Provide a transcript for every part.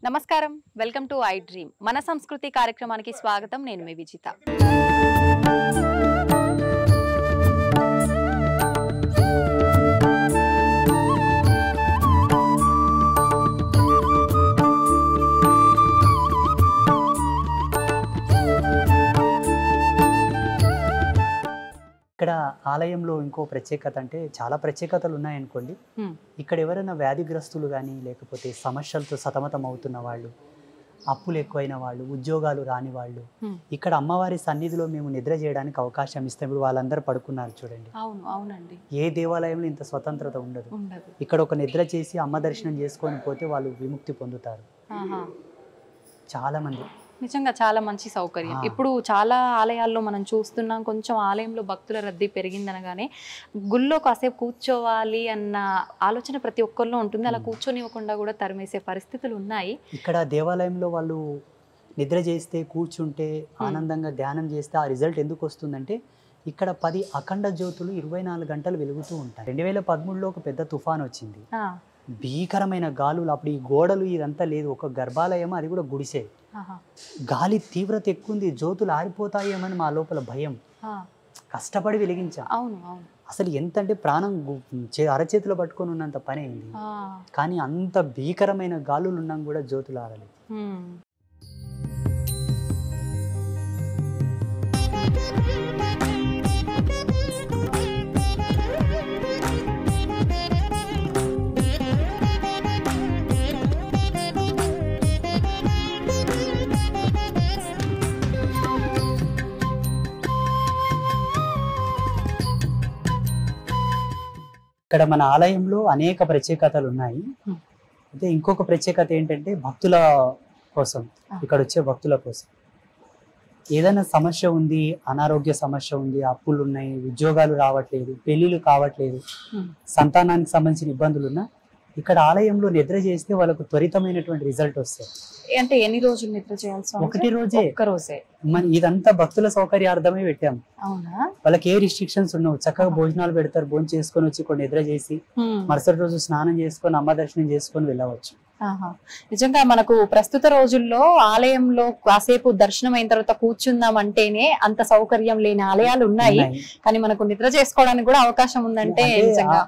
నమస్కారం welcome to I dream మన సంస్కృతి కార్యక్రమానికి స్వాగతం నేను మీ విజిత ఇక్కడ ఆలయంలో ఇంకో ప్రత్యేకత అంటే చాలా ప్రత్యేకతలు ఉన్నాయనుకోండి. ఇక్కడ ఎవరైనా వ్యాధిగ్రస్తులు కానీ లేకపోతే సమస్యలతో సతమతం అవుతున్న వాళ్ళు, అప్పులు ఎక్కువైన వాళ్ళు, ఉద్యోగాలు రాని వాళ్ళు ఇక్కడ అమ్మవారి సన్నిధిలో మేము నిద్ర చేయడానికి అవకాశం ఇస్తాం. ఇప్పుడు వాళ్ళందరూ పడుకున్నారు చూడండి. అవునండి. ఏ దేవాలయంలో ఇంత స్వతంత్రత ఉండదు. ఇక్కడ ఒక నిద్ర చేసి అమ్మ దర్శనం చేసుకొని పోతే వాళ్ళు విముక్తి పొందుతారు. చాలా మంది నిజంగా చాలా మంచి సౌకర్యం. ఇప్పుడు చాలా ఆలయాల్లో మనం చూస్తున్నాం, కొంచెం ఆలయంలో భక్తుల రద్దీ పెరిగిందనగానే గుళ్ళో కాసేపు కూర్చోవాలి అన్న ఆలోచన ప్రతి ఒక్కరిలో ఉంటుంది. అలా కూర్చొనివ్వకుండా కూడా తరిమేసే పరిస్థితులు ఉన్నాయి. ఇక్కడ దేవాలయంలో వాళ్ళు నిద్ర చేస్తే కూర్చుంటే ఆనందంగా ధ్యానం చేస్తే ఆ రిజల్ట్ ఎందుకు వస్తుందంటే ఇక్కడ 10 అఖండ జ్యోతులు 24 గంటలు వెలుగుతూ ఉంటాయి. 2013లో ఒక పెద్ద తుఫాన్ వచ్చింది. భీకరమైన గాలులు, అప్పుడు ఈ గోడలు ఇదంతా లేదు, ఒక గర్భాలయం, అది కూడా గుడిసే. గాలి తీవ్రత ఎక్కువ ఉంది, జ్యోతులు ఆరిపోతాయేమని మా లోపల భయం. కష్టపడి వెలిగించా. అసలు ఎంత అంటే ప్రాణం అరచేతిలో పట్టుకొని ఉన్నంత పని అయింది. కానీ అంత భీకరమైన గాలులు ఉన్నాం కూడా జ్యోతులు ఆరలేదు. ఇక్కడ మన ఆలయంలో అనేక ప్రత్యేకతలు ఉన్నాయి. అయితే ఇంకొక ప్రత్యేకత ఏంటంటే భక్తుల కోసం, ఇక్కడ వచ్చే భక్తుల కోసం ఏదైనా సమస్య ఉంది, అనారోగ్య సమస్య ఉంది, అప్పులు ఉన్నాయి, ఉద్యోగాలు రావట్లేదు, పెళ్లిళ్ళు కావట్లేదు, సంతానానికి సంబంధించిన ఇబ్బందులు ఉన్నా ఇక్కడ ఆలయంలో నిద్ర చేస్తే వాళ్ళకు త్వరితమైనటువంటి రిజల్ట్ వస్తుంది. అంటే ఎన్ని రోజులు నిద్ర చేయాల్సి? ఒకటి రోజే. ఒక్కరోజే. ఇదంతా భక్తుల సౌకర్యార్థమే పెట్టాం. అవునా? వాళ్ళకి ఏ రిస్ట్రిక్షన్స్ ఉండవు. చక్కగా భోజనాలు పెడతారు, భోజనం చేసుకొని వచ్చి కొన్ని నిద్ర చేసి మరుసటి రోజు స్నానం చేసుకొని అమ్మ దర్శనం చేసుకొని వెళ్ళవచ్చు. నిజంగా మనకు ప్రస్తుత రోజుల్లో ఆలయంలో కాసేపు దర్శనం అయిన తర్వాత కూర్చుందాం అంటేనే అంత సౌకర్యం లేని ఆలయాలు ఉన్నాయి. కానీ మనకు నిద్ర చేసుకోవడానికి కూడా అవకాశం ఉందంటే నిజంగా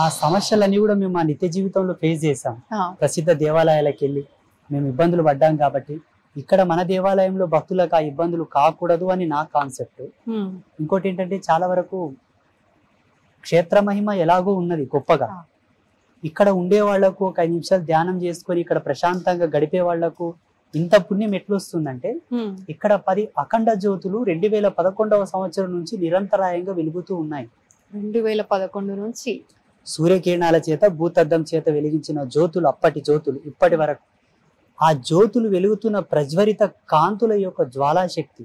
ఆ సమస్యలన్నీ కూడా మేము మా నిత్య జీవితంలో ఫేస్ చేసాం. ప్రసిద్ధ దేవాలయాలకు వెళ్ళి మేము ఇబ్బందులు పడ్డాం కాబట్టి ఇక్కడ మన దేవాలయంలో భక్తులకు ఆ ఇబ్బందులు కాకూడదు అని నా కాన్సెప్ట్. ఇంకోటి ఏంటంటే చాలా వరకు క్షేత్ర మహిమ ఎలాగో ఉన్నది గొప్పగా, ఇక్కడ ఉండే వాళ్లకు ఒక 5 నిమిషాలు ధ్యానం చేసుకొని ఇక్కడ ప్రశాంతంగా గడిపే వాళ్లకు ఇంత పుణ్యం ఎట్లా వస్తుందంటే ఇక్కడ 10 అఖండ జ్యోతులు 2011వ సంవత్సరం నుంచి నిరంతరాయంగా వెలుగుతూ ఉన్నాయి. 2011 నుంచి సూర్యకిరణాల చేత భూతద్దం చేత వెలిగించిన జ్యోతులు, అప్పటి జ్యోతులు ఇప్పటి వరకు ఆ జ్యోతులు వెలుగుతున్న ప్రజ్వరిత కాంతుల యొక్క జ్వాలాశక్తి,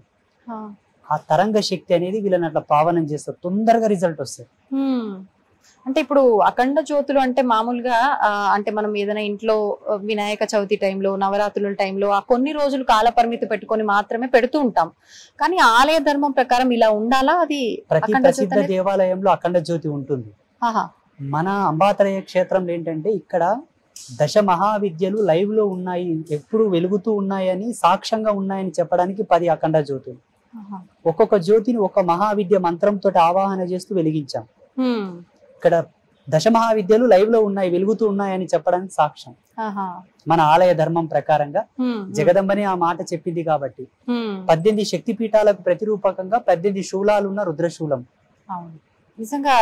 ఆ తరంగ శక్తి అనేది వీళ్ళని అట్లా పావనం చేస్తారు, తొందరగా రిజల్ట్ వస్తుంది. అంటే ఇప్పుడు అఖండ జ్యోతులు అంటే మామూలుగా అంటే మనం ఏదైనా ఇంట్లో వినాయక చవితి టైంలో, నవరాత్రుల టైంలో ఆ కొన్ని రోజులు కాల పరిమితి పెట్టుకొని మాత్రమే పెడుతూ ఉంటాం. కానీ ఆలయ ధర్మం ప్రకారం ఇలా ఉండాలా? అది ప్రతి ప్రసిద్ధ దేవాలయంలో అఖండ జ్యోతి ఉంటుంది. మన అంబాతరయ క్షేత్రంలో ఏంటంటే ఇక్కడ 10 మహావిద్యలు లైవ్ లో ఉన్నాయి, ఎప్పుడు వెలుగుతూ ఉన్నాయని, సాక్ష్యంగా ఉన్నాయని చెప్పడానికి 10 అఖండ జ్యోతులు. ఒక్కొక్క జ్యోతిని ఒక మహావిద్య మంత్రంతో ఆవాహన చేస్తూ వెలిగించాం. ఇక్కడ 10 మహావిద్యలు లైవ్ లో ఉన్నాయి, వెలుగుతూ ఉన్నాయని చెప్పడానికి సాక్ష్యం. మన ఆలయ ధర్మం ప్రకారంగా జగదంబని ఆ మాట చెప్పింది కాబట్టి 18 శక్తి పీఠాలకు ప్రతిరూపకంగా 18 శూలాలు ఉన్న రుద్రశూలం. నిజంగా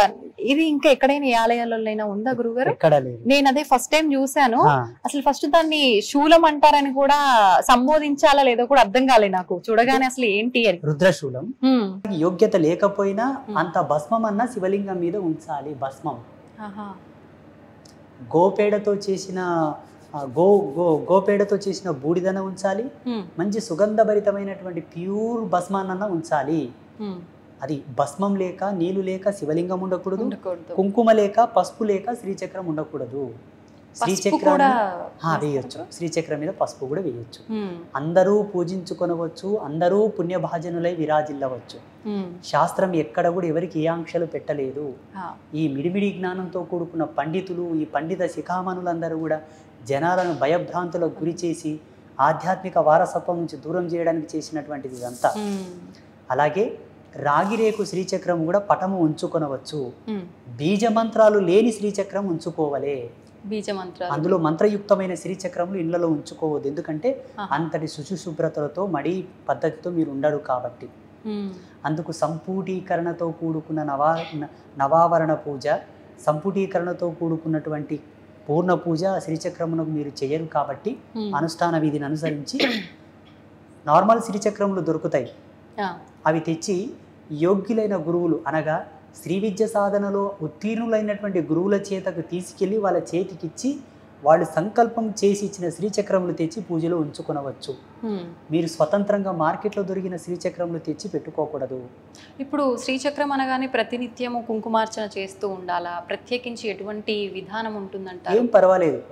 ఇది ఇంకా ఎక్కడైనా ఏ ఆలయాలైనా ఉందా గురుగారు? ఎక్కడ లేదు. నేను అదే ఫస్ట్ టైం చూసాను. అసలు ఫస్ట్ దాన్ని శూలం అంటారని కూడా సంబోధించాలా లేదో కూడా అర్థం కాలేదు నాకు చూడగానే. అసలు ఏంటి అని రుద్రశూలం యోగ్యత లేకపోయినా అంత భస్మం అన్న శివలింగం మీద ఉంచాలి. భస్మం గోపేడతో చేసిన గోపేడతో చేసిన బూడిదన ఉంచాలి, మంచి సుగంధభరితమైనటువంటి ప్యూర్ భస్మాన్న ఉంచాలి. అది భస్మం లేక, నీళ్లు లేక శివలింగం ఉండకూడదు, కుంకుమ లేక, పసుపు లేక శ్రీచక్రం ఉండకూడదు. శ్రీచక్రం వేయొచ్చు, శ్రీచక్రం మీద పసుపు కూడా వేయొచ్చు. అందరూ పూజించుకొనవచ్చు, అందరూ పుణ్యభాజనులై విరాజిల్లవచ్చు. శాస్త్రం ఎక్కడ కూడా ఎవరికి ఏ ఆంక్షలు పెట్టలేదు. ఈ మిడిమిడి జ్ఞానంతో కూడుకున్న పండితులు, ఈ పండిత శిఖామణులందరూ కూడా జనాలను భయభ్రాంతులకు గురి చేసి ఆధ్యాత్మిక వారసత్వం నుంచి దూరం చేయడానికి చేసినటువంటిది ఇదంతా. అలాగే రాగిరేకు శ్రీచక్రం కూడా పటము ఉంచుకొనవచ్చు. బీజ మంత్రాలు లేని శ్రీచక్రం ఉంచుకోవలే. అందులో మంత్రయుక్తమైన శ్రీచక్రములు ఇళ్లలో ఉంచుకోవద్దు. ఎందుకంటే అంతటి శుచిశుభ్రతలతో మడి పద్ధతితో మీరు ఉండరు కాబట్టి. అందుకు సంపుటీకరణతో కూడుకున్న నవావరణ పూజ, సంపుటీకరణతో కూడుకున్నటువంటి పూర్ణ పూజ శ్రీచక్రమునకు మీరు చేయరు కాబట్టి అనుష్ఠాన విధిని అనుసరించి నార్మల్ శ్రీచక్రములు దొరుకుతాయి. అవి తెచ్చి యోగ్యులైన గురువులు అనగా శ్రీ విద్య సాధనలో ఉత్తీర్ణులైనటువంటి గురువుల చేతకు తీసుకెళ్ళి వాళ్ళ చేతికిచ్చి వాళ్ళు సంకల్పం చేసి ఇచ్చిన శ్రీచక్రములు తెచ్చి పూజలో ఉంచుకొనవచ్చు. మీరు స్వతంత్రంగా మార్కెట్లో దొరికిన శ్రీచక్రములు తెచ్చి పెట్టుకోకూడదు. ఇప్పుడు శ్రీచక్రం అనగానే ప్రతినిత్యము కుంకుమార్చన చేస్తూ ఉండాలా? ప్రత్యేకించి ఎటువంటి విధానం ఉంటుందంట? ఏం పర్వాలేదు.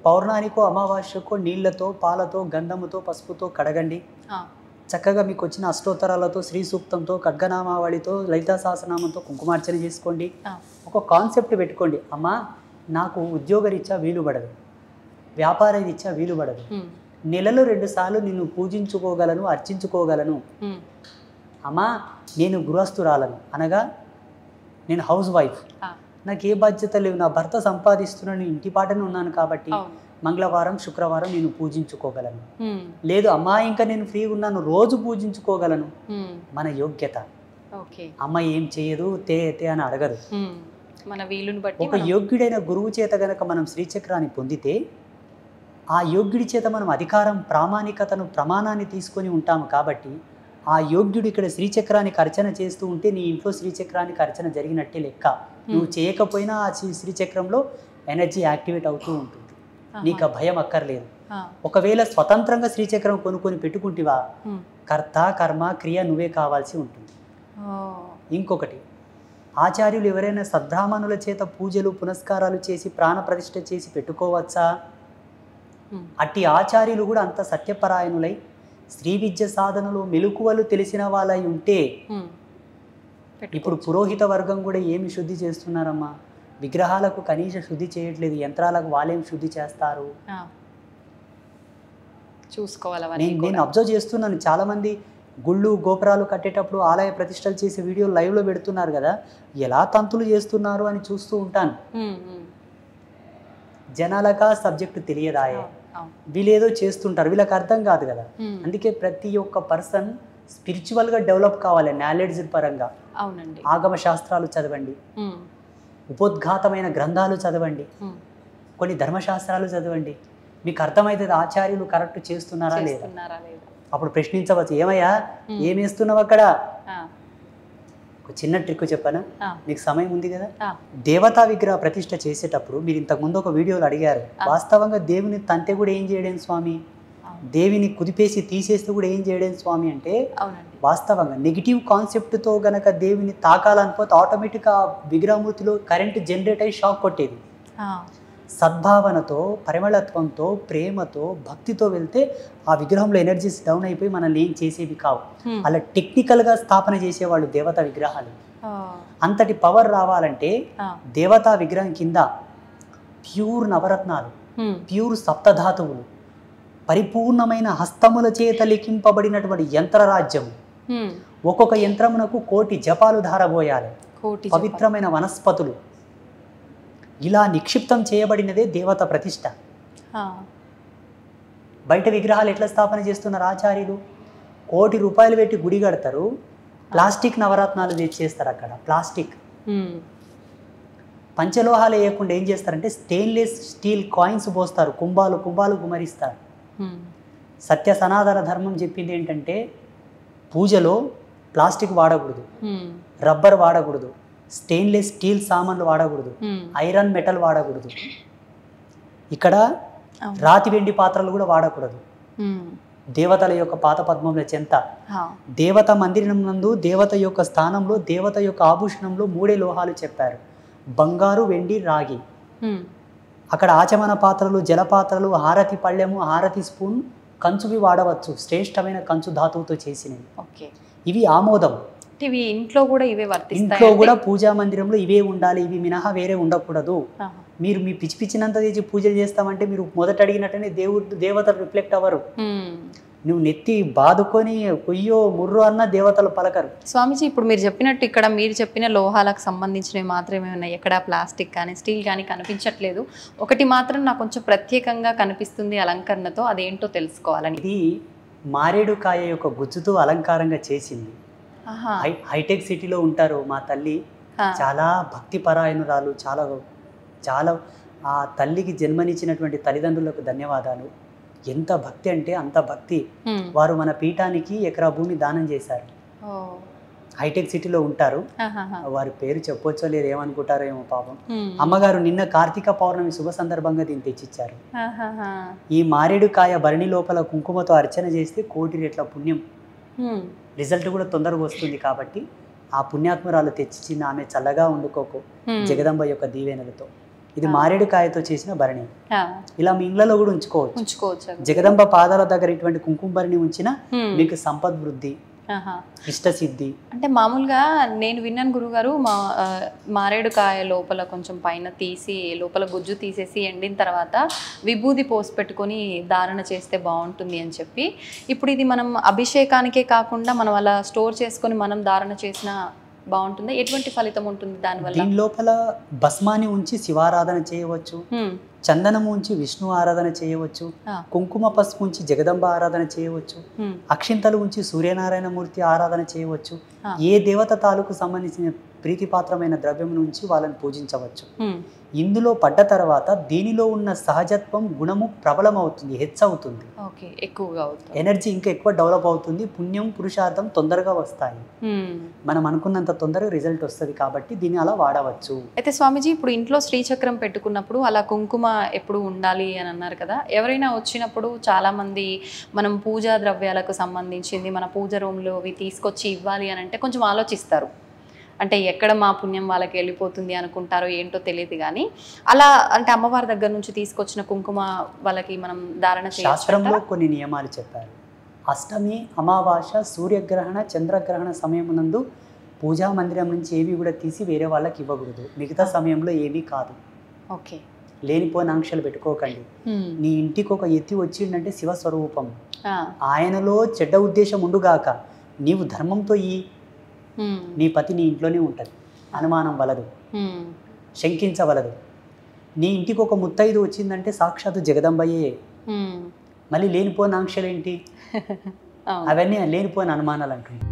పౌర్ణానికో అమావాస్యకో నీళ్లతో పాలతో గంధముతో పసుపుతో కడగండి. చక్కగా మీకు వచ్చిన అష్టోత్తరాలతో శ్రీ సూక్తంతో ఖడ్గనామావళితో లలితా సహస్రనామంతో కుంకుమార్చన చేసుకోండి. ఒక కాన్సెప్ట్ పెట్టుకోండి, అమ్మా నాకు ఉద్యోగరీత్యా వీలు పడదు, వ్యాపార రీత్యా వీలు పడదు, నెలలో 2 సార్లు నిన్ను పూజించుకోగలను, అర్చించుకోగలను. అమ్మా నేను గృహస్థురాలను అనగా నేను హౌస్ వైఫ్, నాకు ఏ బాధ్యత లేవు, నా భర్త సంపాదిస్తున్నాను, ఇంటి పాటనే ఉన్నాను కాబట్టి మంగళవారం శుక్రవారం నేను పూజించుకోగలను. లేదు అమ్మా ఇంకా నేను ఫ్రీగా ఉన్నాను, రోజు పూజించుకోగలను. మన యోగ్యత. అమ్మ ఏం చేయదు తే అని అడగదు. మన వీలుని బట్టి ఒక యోగ్యుడైన గురువు చేత గనక మనం శ్రీచక్రాన్ని పొందితే ఆ యోగ్యుడి చేత మనం అధికారం ప్రామాణికతను ప్రమాణాన్ని తీసుకొని ఉంటాము కాబట్టి ఆ యోగ్యుడు ఇక్కడ శ్రీచక్రానికి అర్చన చేస్తూ ఉంటే నీ ఇంట్లో శ్రీచక్రానికి అర్చన జరిగినట్టే లెక్క. నువ్వు చేయకపోయినా ఆ శ్రీచక్రంలో ఎనర్జీ యాక్టివేట్ అవుతూ ఉంటుంది. నీకు ఆ భయం అక్కర్లేదు. ఒకవేళ స్వతంత్రంగా శ్రీచక్రం కొనుక్కొని పెట్టుకుంటివా కర్త కర్మ క్రియ నువ్వే కావాల్సి ఉంటుంది. ఇంకొకటి, ఆచార్యులు ఎవరైనా సద్బ్రాహ్మణుల చేత పూజలు పునస్కారాలు చేసి ప్రాణ ప్రతిష్ఠ చేసి పెట్టుకోవచ్చా? అట్టి ఆచార్యులు కూడా అంత సత్యపరాయణులై శ్రీ విద్య సాధనలో మెలకువలు తెలిసిన వాళ్ళై ఉంటే ఇప్పుడు పురోహిత వర్గం కూడా ఏమి శుద్ధి చేస్తున్నారమ్మా? విగ్రహాలకు కనీస శుద్ధి చేయట్లేదు, యంత్రాలకు వాళ్ళేం శుద్ధి చేస్తారు? చూసుకోవాలి. నేను అబ్జర్వ్ చేస్తున్నాను, చాలా మంది గుళ్ళు గోపురాలు కట్టేటప్పుడు ఆలయ ప్రతిష్టలు చేసి వీడియో లైవ్లో పెడుతున్నారు కదా, ఎలా తంతులు చేస్తున్నారు అని చూస్తూ ఉంటాను. జనాలకా సబ్జెక్టు తెలియదాయే, వీళ్ళేదో చేస్తుంటారు, వీళ్ళకి అర్థం కాదు కదా. అందుకే ప్రతి ఒక్క పర్సన్ స్పిరిచువల్గా డెవలప్ కావాలి, నాలెడ్జ్ పరంగా. ఆగమ శాస్త్రాలు చదవండి, ఉపోద్ఘాతమైన గ్రంథాలు చదవండి, కొన్ని ధర్మశాస్త్రాలు చదవండి. మీకు అర్థమవుతుంది ఆచార్యులు కరెక్ట్ చేస్తున్నారా లేదా. అప్పుడు ప్రశ్నించవచ్చు, ఏమయ్యా ఏమేస్తున్నావు అక్కడ? ఒక చిన్న ట్రిక్ చెప్పనా, మీకు సమయం ఉంది కదా. దేవతా విగ్రహ ప్రతిష్ఠ చేసేటప్పుడు మీరు ఇంతకు ముందు ఒక వీడియోలో అడిగారు, వాస్తవంగా దేవుని తంతే కూడా ఏం చేయడం స్వామి, దేవిని కుదిపేసి తీసేస్తే కూడా ఏం చేయడం స్వామి అంటే, వాస్తవంగా నెగిటివ్ కాన్సెప్ట్తో గనక దేవిని తాకాలనిపోతే ఆటోమేటిక్గా విగ్రహమూర్తిలో కరెంట్ జనరేట్ అయ్యి షాక్ కొట్టేది. సద్భావనతో పరిమళత్వంతో ప్రేమతో భక్తితో వెళ్తే ఆ విగ్రహంలో ఎనర్జీస్ డౌన్ అయిపోయి మనల్ని ఏం చేసేవి కావు. అలా టెక్నికల్గా స్థాపన చేసేవాళ్ళు దేవతా విగ్రహాలు. అంతటి పవర్ రావాలంటే దేవతా విగ్రహం కింద ప్యూర్ నవరత్నాలు, ప్యూర్ సప్తధాతువులు, పరిపూర్ణమైన హస్తముల చేత లిఖింపబడినటువంటి యంత్రరాజ్యము, ఒక్కొక్క యంత్రమునకు 1,000,000 జపాలు ధారబోయాలి, పవిత్రమైన వనస్పతులు, ఇలా నిక్షిప్తం చేయబడినదే దేవత ప్రతిష్ట. బయట విగ్రహాలు ఎట్లా స్థాపన చేస్తున్నారు ఆచార్యులు? 1,00,00,000 రూపాయలు పెట్టి గుడి కడతారు, ప్లాస్టిక్ నవరత్నాలు తెచ్చేస్తారు. అక్కడ ప్లాస్టిక్ పంచలోహాలు వేయకుండా ఏం చేస్తారంటే స్టెయిన్లెస్ స్టీల్ కాయిన్స్ పోస్తారు, కుంభాలు కుంభాలు గుమరిస్తారు. సత్య సనాతన ధర్మం చెప్పింది ఏంటంటే పూజలో ప్లాస్టిక్ వాడకూడదు, రబ్బర్ వాడకూడదు, స్టెయిన్లెస్ స్టీల్ సామాన్లు వాడకూడదు, ఐరన్ మెటల్ వాడకూడదు, ఇక్కడ రాతి వెండి పాత్రలు కూడా వాడకూడదు. దేవతల యొక్క పాత పద్మముల చెంత దేవత మందిరం నందు దేవత యొక్క స్థానంలో దేవత యొక్క ఆభూషణంలో 3 లోహాలు చెప్పారు, బంగారు వెండి రాగి. అక్కడ ఆచమన పాత్రలు, జలపాత్రలు, హారతి పళ్ళెము, హారతి స్పూన్, కంచువి వాడవచ్చు, శ్రేష్టమైన కంచు ధాతువుతో చేసినవి. ఇవి ఆమోదం. ఇంట్లో కూడా ఇవే వర్తిస్తాయి. ఇంట్లో కూడా పూజా మందిరంలో ఇవే ఉండాలి, ఇవి మినహా వేరే ఉండకూడదు. మీరు మీ పిచ్చి పిచ్చినంత చేసి పూజలు చేస్తామంటే మీరు మొదట అడిగినట్టనే దేవతలు రిఫ్లెక్ట్ అవ్వరు. నువ్వు నెత్తి బాదుకొని కొయ్యో ముర్రో అన్న దేవతలు పలకరు. స్వామీజీ, ఇప్పుడు మీరు చెప్పినట్టు ఇక్కడ మీరు చెప్పిన లోహాలకు సంబంధించినవి మాత్రమే ఉన్నాయి, ఎక్కడ ప్లాస్టిక్ కానీ స్టీల్ కానీ కనిపించట్లేదు. ఒకటి మాత్రం నాకు కొంచెం ప్రత్యేకంగా కనిపిస్తుంది అలంకరణతో, అదేంటో తెలుసుకోవాలని. ఇది మారేడు కాయ యొక్క గుజ్జుతో అలంకారంగా చేసింది. హైటెక్ సిటీలో ఉంటారు మా తల్లి, చాలా భక్తి పరాయణురాలు, చాలా చాలా ఆ తల్లికి జన్మనిచ్చినటువంటి తల్లిదండ్రులకు ధన్యవాదాలు. ఎంత భక్తి అంటే అంత భక్తి. వారు మన పీఠానికి ఎకరా భూమి దానం చేశారు. హైటెక్ సిటీలో ఉంటారు, వారి పేరు చెప్పొచ్చో లేదు, ఏమనుకుంటారో ఏమో పాపం. అమ్మగారు నిన్న కార్తీక పౌర్ణమి శుభ సందర్భంగా దీన్ని తెచ్చిచ్చారు. ఈ మారేడు కాయ భరణి లోపల కుంకుమతో అర్చన చేస్తే 1 కోటి రెట్ల పుణ్యం, రిజల్ట్ కూడా తొందరగా వస్తుంది. కాబట్టి ఆ పుణ్యాత్మురాలు తెచ్చిచ్చిన ఆమె చల్లగా వండుకోకు జగదంబ యొక్క దీవెనలతో. ఇది మారేడు కాయతో చేసిన భరణి. ఇలా మీ ఇళ్లలో కూడా ఉంచుకోవచ్చు. జగదంబ పాదాల దగ్గర ఇటువంటి కుంకుమ భరణి ఉంచినా మీకు సంపద్వృద్ధి, ఇష్టసిద్ధి. అంటే మామూలుగా నేను విన్నాను గురుగారు, మారేడు కాయ లోపల కొంచెం పైన తీసి లోపల గుజ్జు తీసేసి ఎండిన తర్వాత విభూది పోసి పెట్టుకొని ధారణ చేస్తే బాగుంటుంది అని చెప్పి. ఇప్పుడు ఇది మనం అభిషేకానికే కాకుండా మనం అలా స్టోర్ చేసుకొని మనం ధారణ చేసిన బాగుంటుంది. ఎటువంటి ఫలితం ఉంటుంది దానివల్ల? దీని లోపల భస్మాన్ని ఉంచి శివారాధన చేయవచ్చు, చందనము ఉంచి విష్ణు ఆరాధన చేయవచ్చు, కుంకుమ పసుపు ఉంచి జగదంబ ఆరాధన చేయవచ్చు, అక్షింతలు ఉంచి సూర్యనారాయణ మూర్తి ఆరాధన చేయవచ్చు. ఏ దేవత తాలూకు సంబంధించిన ప్రీతిపాత్రమైన ద్రవ్యం నుంచి వాళ్ళని పూజించవచ్చు. ఇందులో పడ్డ తర్వాత దీనిలో ఉన్న సహజత్వం గుణము ప్రబలమవుతుంది, హెచ్చవుతుంది, ఎనర్జీ ఇంకా ఎక్కువ డెవలప్ అవుతుంది, పుణ్యం పురుషార్థం తొందరగా వస్తాయి. మనం అనుకున్నంత తొందరగా రిజల్ట్ వస్తుంది. కాబట్టి దీన్ని అలా వాడవచ్చు. అయితే స్వామీజీ, ఇప్పుడు ఇంట్లో శ్రీచక్రం పెట్టుకున్నప్పుడు అలా కుంకుమ ఎప్పుడు ఉండాలి అని అన్నారు కదా, ఎవరైనా వచ్చినప్పుడు చాలా మంది మనం పూజా ద్రవ్యాలకు సంబంధించింది మన పూజ రూమ్లో అవి తీసుకొచ్చి ఇవ్వాలి అని అంటే కొంచెం ఆలోచిస్తారు. అంటే ఎక్కడ మా పుణ్యం వాళ్ళకి వెళ్ళిపోతుంది అనుకుంటారో ఏంటో తెలియదు. కానీ అలా అంటే అమ్మవారి దగ్గర నుంచి తీసుకొచ్చిన కుంకుమ వాళ్ళకి మనం ధారణ చేయొచ్చు. శాస్త్రంలో కొన్ని నియమాలు చెప్పారు. అష్టమి, అమావాస్య, సూర్యగ్రహణ, చంద్రగ్రహణ సమయమునందు పూజా మందిరం నుంచి ఏవి కూడా తీసి వేరే వాళ్ళకి ఇవ్వకూడదు. మిగతా సమయంలో ఏమీ కాదు. ఓకే, లేనిపోయిన ఆంక్షలు పెట్టుకోకండి. నీ ఇంటికి ఒక ఎత్తి వచ్చిందంటే శివస్వరూపం, ఆయనలో చెడ్డ ఉద్దేశం ఉండుగాక. నీవు ధర్మంతో నీ పతి నీ ఇంట్లోనే ఉంటుంది, అనుమానం వలదు, శంకించవలదు. నీ ఇంటికి ఒక ముత్తైదు వచ్చిందంటే సాక్షాత్తు జగదంబయ్యే. మళ్ళీ లేనిపోయిన ఆంక్షలు ఏంటి? అవన్నీ లేనిపోయిన అనుమానాలు అంటుంది.